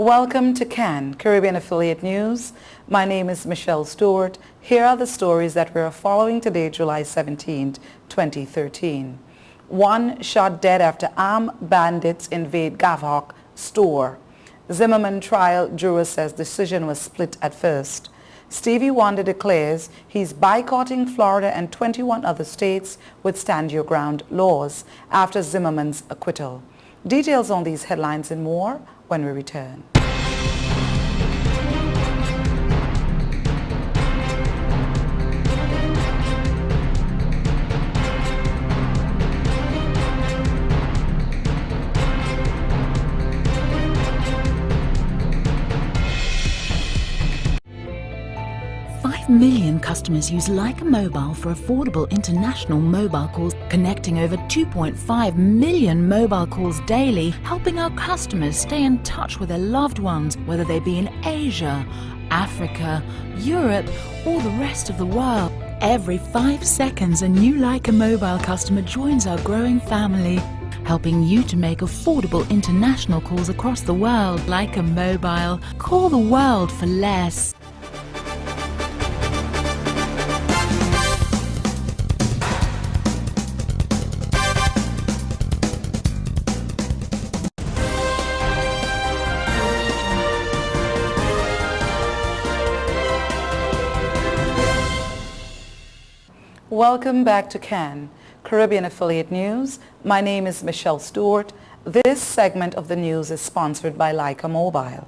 Welcome to CAN, Caribbean Affiliate News. My name is Michelle Stewart. Here are the stories that we are following today, July 17, 2013. One shot dead after armed bandits invade Gavhawk store. Zimmerman trial juror says decision was split at first. Stevie Wonder declares he's boycotting Florida and 21 other states with stand your ground laws after Zimmerman's acquittal. Details on these headlines and more when we return. Million customers use Leica Mobile for affordable international mobile calls, connecting over 2.5 million mobile calls daily, helping our customers stay in touch with their loved ones, whether they be in Asia, Africa, Europe, or the rest of the world. Every 5 seconds, a new Leica Mobile customer joins our growing family, helping you to make affordable international calls across the world. Leica Mobile. Call the world for less. Welcome back to CAN, Caribbean Affiliate News. My name is Michelle Stewart. This segment of the news is sponsored by Leica Mobile.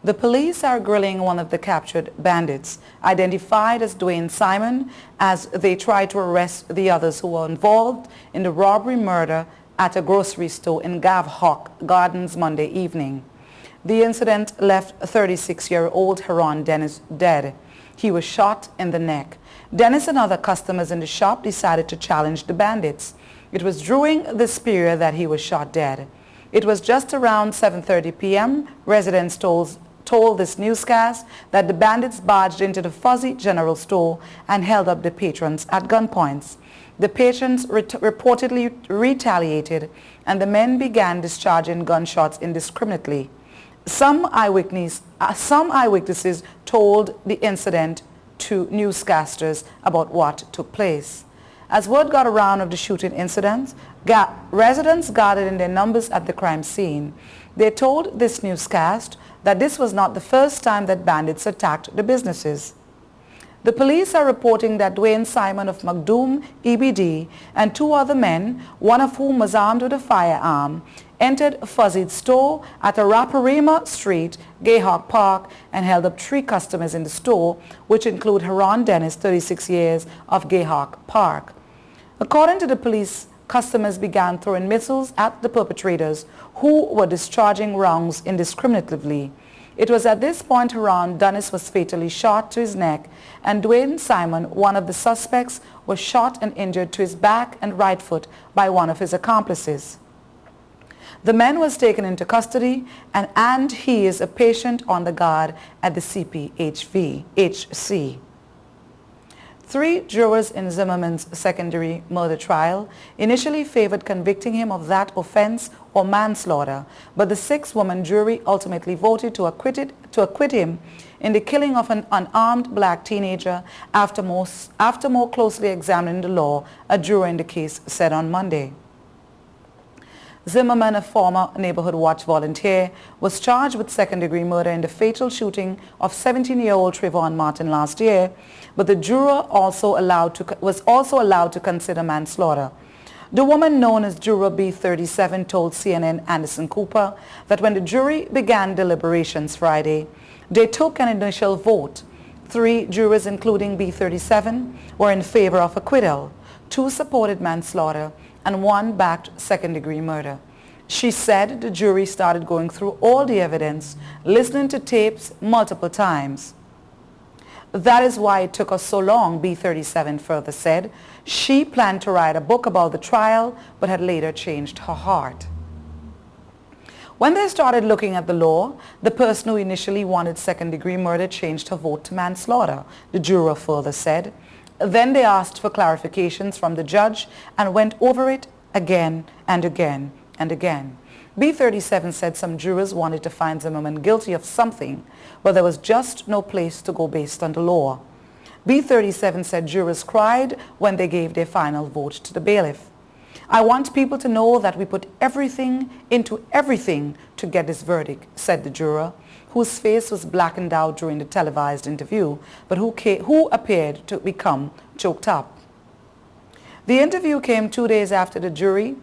The police are grilling one of the captured bandits, identified as Dwayne Simon, as they try to arrest the others who were involved in the robbery murder at a grocery store in Gavhawk Gardens Monday evening. The incident left 36-year-old Heron Dennis dead. He was shot in the neck. Dennis and other customers in the shop decided to challenge the bandits. It was during this period that he was shot dead. It was just around 7:30 p.m. Residents told this newscast that the bandits barged into the Fuzzy General Store and held up the patrons at gunpoints. The patrons reportedly retaliated, and the men began discharging gunshots indiscriminately. Some eyewitnesses told the incident to newscasters about what took place. As word got around of the shooting incident, residents gathered in their numbers at the crime scene. They told this newscast that this was not the first time that bandits attacked the businesses. The police are reporting that Dwayne Simon of Macdoom EBD and 2 other men, one of whom was armed with a firearm, entered Fuzzy's store at Arapaima Street, Gayhawk Park, and held up 3 customers in the store, which include Heron Dennis, 36 years, of Gayhawk Park. According to the police, customers began throwing missiles at the perpetrators, who were discharging rounds indiscriminately. It was at this point Heron Dennis was fatally shot to his neck, and Dwayne Simon, one of the suspects, was shot and injured to his back and right foot by one of his accomplices. The man was taken into custody, and he is a patient on the guard at the CPHC. 3 jurors in Zimmerman's secondary murder trial initially favored convicting him of that offense or manslaughter, but the 6-woman jury ultimately voted to acquit him in the killing of an unarmed black teenager after more closely examining the law, a juror in the case said on Monday. Zimmerman, a former Neighborhood Watch volunteer, was charged with second-degree murder in the fatal shooting of 17-year-old Trayvon Martin last year, but the juror was also allowed to consider manslaughter. The woman known as Juror B37 told CNN Anderson Cooper that when the jury began deliberations Friday, they took an initial vote. 3 jurors, including B37, were in favor of acquittal. 2 supported manslaughter, and 1 backed second-degree murder. She said the jury started going through all the evidence, listening to tapes multiple times. That is why it took us so long, B37 further said. She planned to write a book about the trial, but had later changed her heart. When they started looking at the law, the person who initially wanted second-degree murder changed her vote to manslaughter, the juror further said. Then they asked for clarifications from the judge and went over it again and again and again. B37 said some jurors wanted to find Zimmerman guilty of something, but there was just no place to go based on the law. B37 said jurors cried when they gave their final vote to the bailiff. "I want people to know that we put everything into everything to get this verdict," said the juror, whose face was blackened out during the televised interview, but who appeared to become choked up. The interview came 2 days after the jury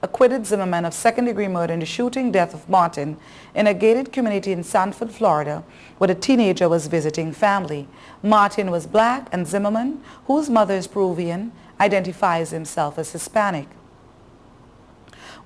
acquitted Zimmerman of second-degree murder in the shooting death of Martin in a gated community in Sanford, Florida, where the teenager was visiting family. Martin was black, and Zimmerman, whose mother is Peruvian, identifies himself as Hispanic.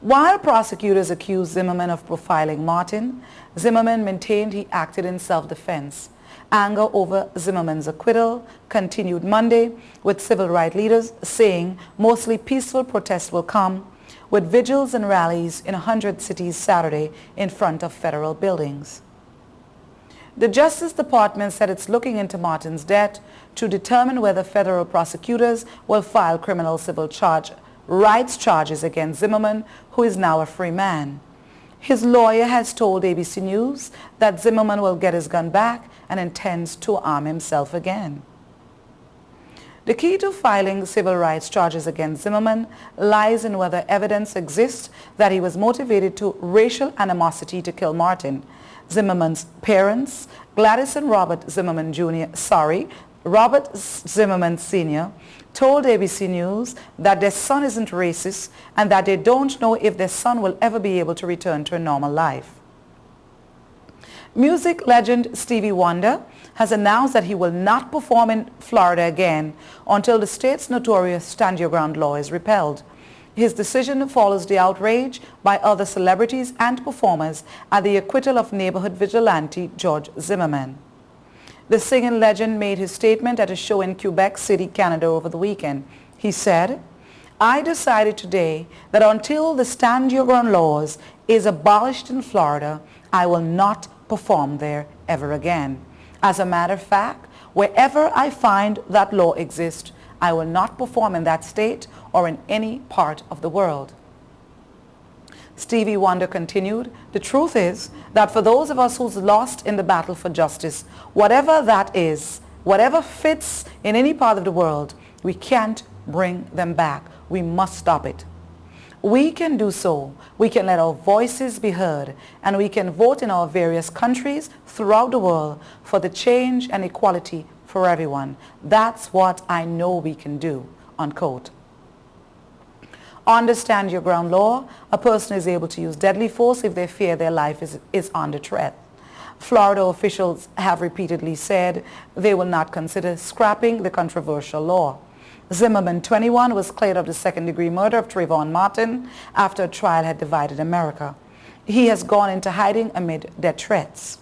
While prosecutors accused Zimmerman of profiling Martin, Zimmerman maintained he acted in self-defense. Anger over Zimmerman's acquittal continued Monday, with civil rights leaders saying mostly peaceful protests will come, with vigils and rallies in 100 cities Saturday in front of federal buildings. The Justice Department said it's looking into Martin's death to determine whether federal prosecutors will file criminal civil rights charges against Zimmerman, who is now a free man. His lawyer has told ABC News that Zimmerman will get his gun back and intends to arm himself again. The key to filing civil rights charges against Zimmerman lies in whether evidence exists that he was motivated to racial animosity to kill Martin. Zimmerman's parents, Gladys and Robert Zimmerman Robert Zimmerman Sr., told ABC News that their son isn't racist and that they don't know if their son will ever be able to return to a normal life. Music legend Stevie Wonder has announced that he will not perform in Florida again until the state's notorious Stand Your Ground law is repealed. His decision follows the outrage by other celebrities and performers at the acquittal of neighborhood vigilante George Zimmerman. The singing legend made his statement at a show in Quebec City, Canada over the weekend. He said, "I decided today that until the Stand Your Ground laws is abolished in Florida, I will not perform there ever again. As a matter of fact, wherever I find that law exists, I will not perform in that state or in any part of the world." Stevie Wonder continued, "The truth is that for those of us who's lost in the battle for justice, whatever that is, whatever fits in any part of the world, we can't bring them back. We must stop it. We can do so. We can let our voices be heard, and we can vote in our various countries throughout the world for the change and equality for everyone. That's what I know we can do," unquote. Under Stand Your Ground law, a person is able to use deadly force if they fear their life is under threat. Florida officials have repeatedly said they will not consider scrapping the controversial law. Zimmerman, 21, was cleared of the second-degree murder of Trayvon Martin after a trial had divided America. He has gone into hiding amid death threats.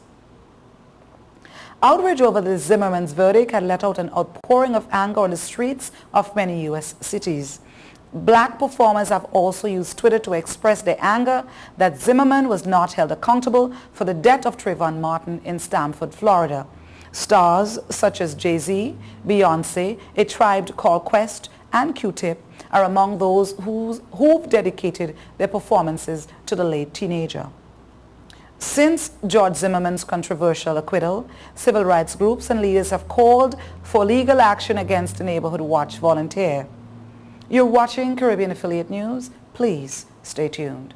Outrage over the Zimmerman's verdict had let out an outpouring of anger on the streets of many U.S. cities. Black performers have also used Twitter to express their anger that Zimmerman was not held accountable for the death of Trayvon Martin in Stamford, Florida. Stars such as Jay-Z, Beyonce, A Tribe Called Quest, and Q-Tip are among those who've dedicated their performances to the late teenager. Since George Zimmerman's controversial acquittal, civil rights groups and leaders have called for legal action against the Neighborhood Watch volunteer. You're watching Caribbean Affiliate News. Please stay tuned.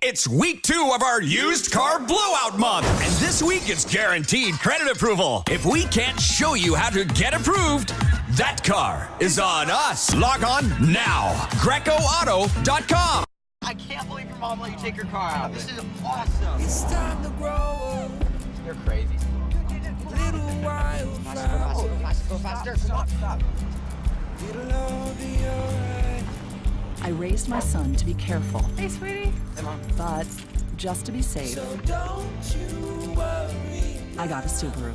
It's week 2 of our used car blowout month, and this week it's guaranteed credit approval. If we can't show you how to get approved, that car is on us. Log on now, GrecoAuto.com. I can't believe your mom let you take your car out. This is awesome. It's time to grow up. You're crazy. Little while Go faster. Stop. it'll all be alright. I raised my son to be careful, Hey, sweetie. Hey, Mom. but just to be safe, So don't you worry. I got a Subaru.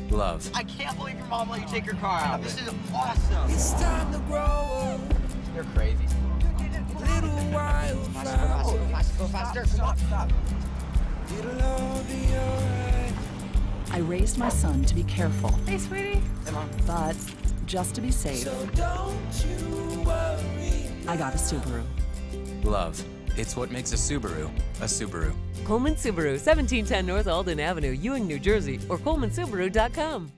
Love. I can't believe your mom let you take your car out. This is awesome. It's time to grow up. You're crazy. little while. Go faster. Stop. It'll all be alright. I raised my son to be careful, Hey, sweetie. Hey, Mom. but just to be safe, So don't you worry. I got a Subaru. Love. It's what makes a Subaru a Subaru. Coleman Subaru, 1710 North Alden Avenue, Ewing, New Jersey, or colemansubaru.com.